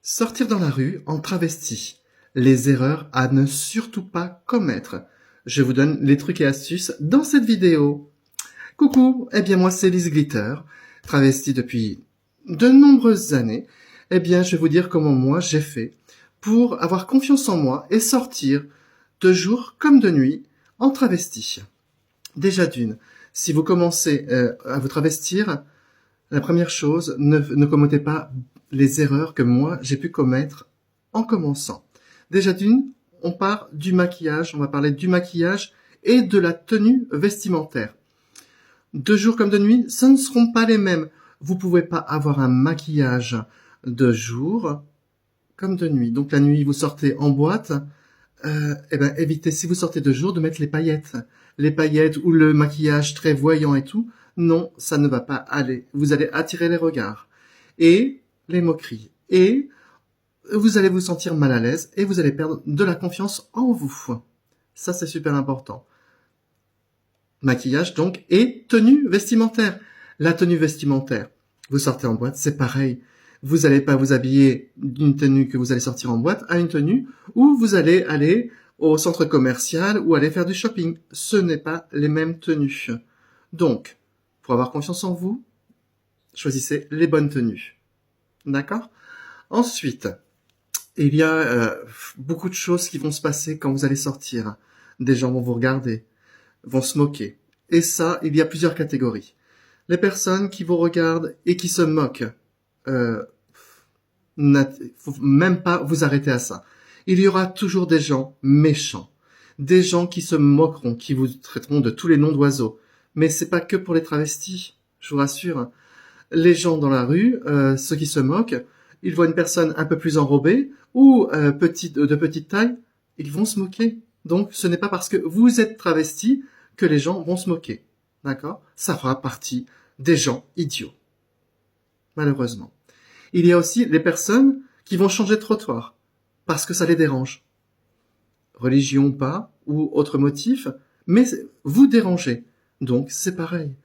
Sortir dans la rue en travesti. Les erreurs à ne surtout pas commettre. Je vous donne les trucs et astuces dans cette vidéo. Coucou, moi c'est Lise Glitter, travesti depuis de nombreuses années. Je vais vous dire comment moi j'ai fait pour avoir confiance en moi et sortir de jour comme de nuit en travesti. Déjà d'une, si vous commencez à vous travestir, la première chose, ne commettez pas les erreurs que moi j'ai pu commettre en commençant. Déjà d'une, on part du maquillage, on va parler du maquillage et de la tenue vestimentaire. De jour comme de nuit, ce ne seront pas les mêmes. Vous pouvez pas avoir un maquillage de jour comme de nuit. Donc la nuit, vous sortez en boîte, évitez, si vous sortez de jour, de mettre les paillettes. Les paillettes ou le maquillage très voyant et tout, non, ça ne va pas aller. Vous allez attirer les regards et les moqueries. Et vous allez vous sentir mal à l'aise et vous allez perdre de la confiance en vous. Ça, c'est super important. Maquillage, donc, et tenue vestimentaire. La tenue vestimentaire, vous sortez en boîte, c'est pareil. Vous n'allez pas vous habiller d'une tenue que vous allez sortir en boîte à une tenue où vous allez aller au centre commercial ou aller faire du shopping. Ce n'est pas les mêmes tenues. Donc, pour avoir confiance en vous, choisissez les bonnes tenues. D'accord ? Ensuite, il y a beaucoup de choses qui vont se passer quand vous allez sortir. Des gens vont vous regarder, vont se moquer. Et ça, il y a plusieurs catégories. Les personnes qui vous regardent et qui se moquent, faut même pas vous arrêter à ça. Il y aura toujours des gens méchants, des gens qui se moqueront, qui vous traiteront de tous les noms d'oiseaux. Mais c'est pas que pour les travestis, je vous rassure. Les gens dans la rue, ceux qui se moquent, ils voient une personne un peu plus enrobée ou de petite taille, ils vont se moquer. Donc ce n'est pas parce que vous êtes travesti que les gens vont se moquer. D'accord ? Ça fera partie des gens idiots. Malheureusement. Il y a aussi les personnes qui vont changer de trottoir parce que ça les dérange. Religion ou pas, ou autre motif, mais vous dérangez. Donc c'est pareil.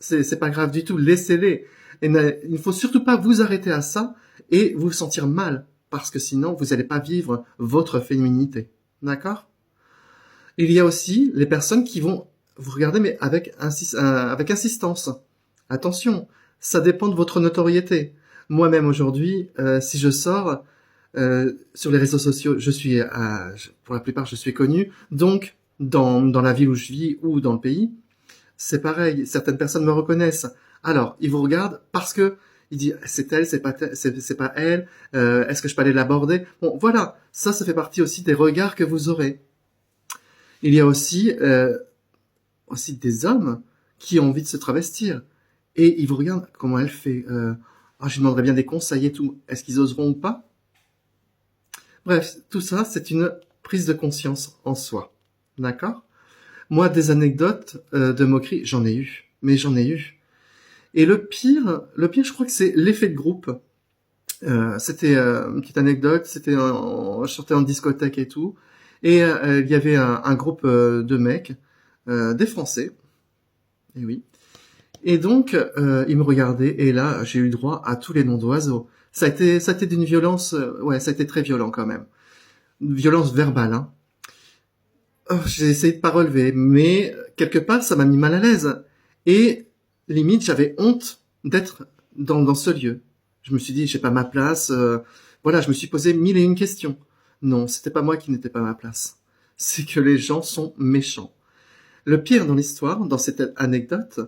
C'est pas grave du tout, laissez-les. Et il ne faut surtout pas vous arrêter à ça et vous sentir mal, parce que sinon vous n'allez pas vivre votre féminité. D'accord ? Il y a aussi les personnes qui vont vous regarder, mais avec insistance. Attention, ça dépend de votre notoriété. Moi-même aujourd'hui, si je sors sur les réseaux sociaux, pour la plupart, je suis connu. Donc, dans la ville où je vis ou dans le pays, c'est pareil. Certaines personnes me reconnaissent. Alors, ils vous regardent parce que ils disent c'est elle, c'est pas elle. Est-ce que je peux aller l'aborder ? Bon, voilà. Ça fait partie aussi des regards que vous aurez. Il y a aussi des hommes qui ont envie de se travestir et ils vous regardent comment elle fait. Je demanderais bien des conseils et tout. Est-ce qu'ils oseront ou pas ? Bref, tout ça, c'est une prise de conscience en soi. D'accord ? Moi, des anecdotes de moquerie, j'en ai eu. Mais j'en ai eu. Et le pire, je crois que c'est l'effet de groupe. C'était une petite anecdote, je sortais en discothèque et tout. Et il y avait un groupe de mecs, des Français. Et oui. Et donc, ils me regardaient, et là, j'ai eu droit à tous les noms d'oiseaux. Ça a été d'une violence, ça a été très violent quand même. Une violence verbale, hein. J'ai essayé de pas relever, mais quelque part, ça m'a mis mal à l'aise. Et limite, j'avais honte d'être dans ce lieu. Je me suis dit, j'ai pas ma place. Je me suis posé 1001 questions. Non, c'était pas moi qui n'étais pas à ma place. C'est que les gens sont méchants. Le pire dans l'histoire, dans cette anecdote,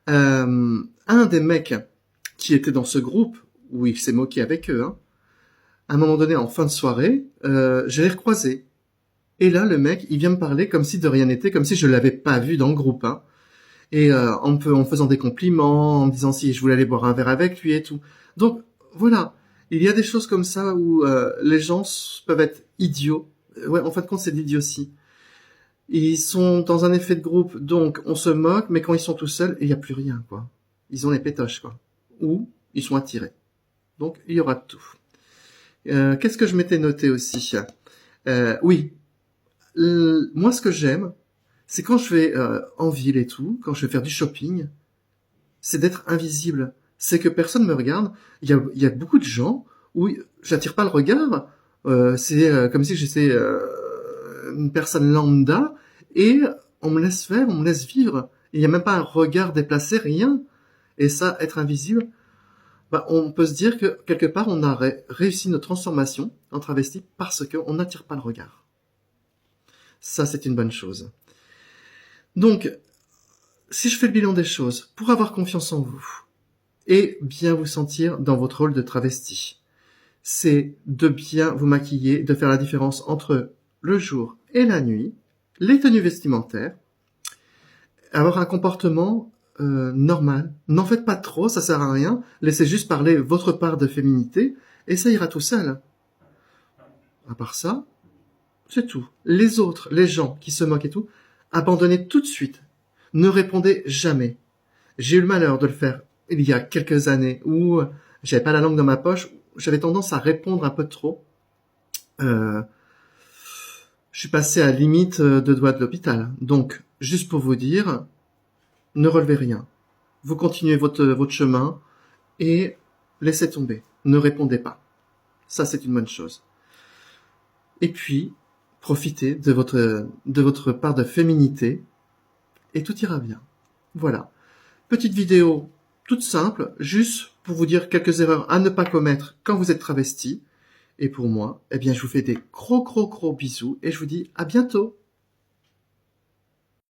un des mecs qui était dans ce groupe, où il s'est moqué avec eux, à un moment donné, en fin de soirée, je l'ai recroisé. Et là, le mec, il vient me parler comme si de rien n'était, comme si je l'avais pas vu dans le groupe, Et en me faisant des compliments, en me disant si je voulais aller boire un verre avec lui et tout. Donc, voilà. Il y a des choses comme ça où les gens peuvent être idiots. Ouais, en fin de compte, c'est de l'idiotie. Ils sont dans un effet de groupe, donc on se moque, mais quand ils sont tout seuls, il n'y a plus rien, quoi. Ils ont les pétoches, quoi. Ou ils sont attirés. Donc, il y aura tout. Qu'est-ce que je m'étais noté aussi ? Oui. Moi, ce que j'aime, c'est quand je vais en ville et tout, quand je vais faire du shopping, c'est d'être invisible. C'est que personne me regarde. Il y a beaucoup de gens Oui, j'attire pas le regard. C'est comme si j'étais une personne lambda et on me laisse faire, on me laisse vivre. Il n'y a même pas un regard déplacé, rien. Et ça, être invisible, bah, on peut se dire que quelque part on a réussi notre transformation en travesti parce qu'on n'attire pas le regard. Ça, c'est une bonne chose. Donc, si je fais le bilan des choses, pour avoir confiance en vous et bien vous sentir dans votre rôle de travesti, c'est de bien vous maquiller, de faire la différence entre le jour et la nuit, les tenues vestimentaires, avoir un comportement normal. N'en faites pas trop, ça sert à rien. Laissez juste parler votre part de féminité et ça ira tout seul. À part ça, c'est tout. Les autres, les gens qui se moquent et tout, abandonnez tout de suite. Ne répondez jamais. J'ai eu le malheur de le faire il y a quelques années où j'avais pas la langue dans ma poche, j'avais tendance à répondre un peu trop. Je suis passé à la limite de doigts de l'hôpital. Donc, juste pour vous dire, ne relevez rien. Vous continuez votre chemin et laissez tomber. Ne répondez pas. Ça, c'est une bonne chose. Et puis, profitez de votre part de féminité et tout ira bien. Voilà. Petite vidéo toute simple, juste pour vous dire quelques erreurs à ne pas commettre quand vous êtes travesti. Et pour moi, eh bien, je vous fais des gros bisous et je vous dis à bientôt.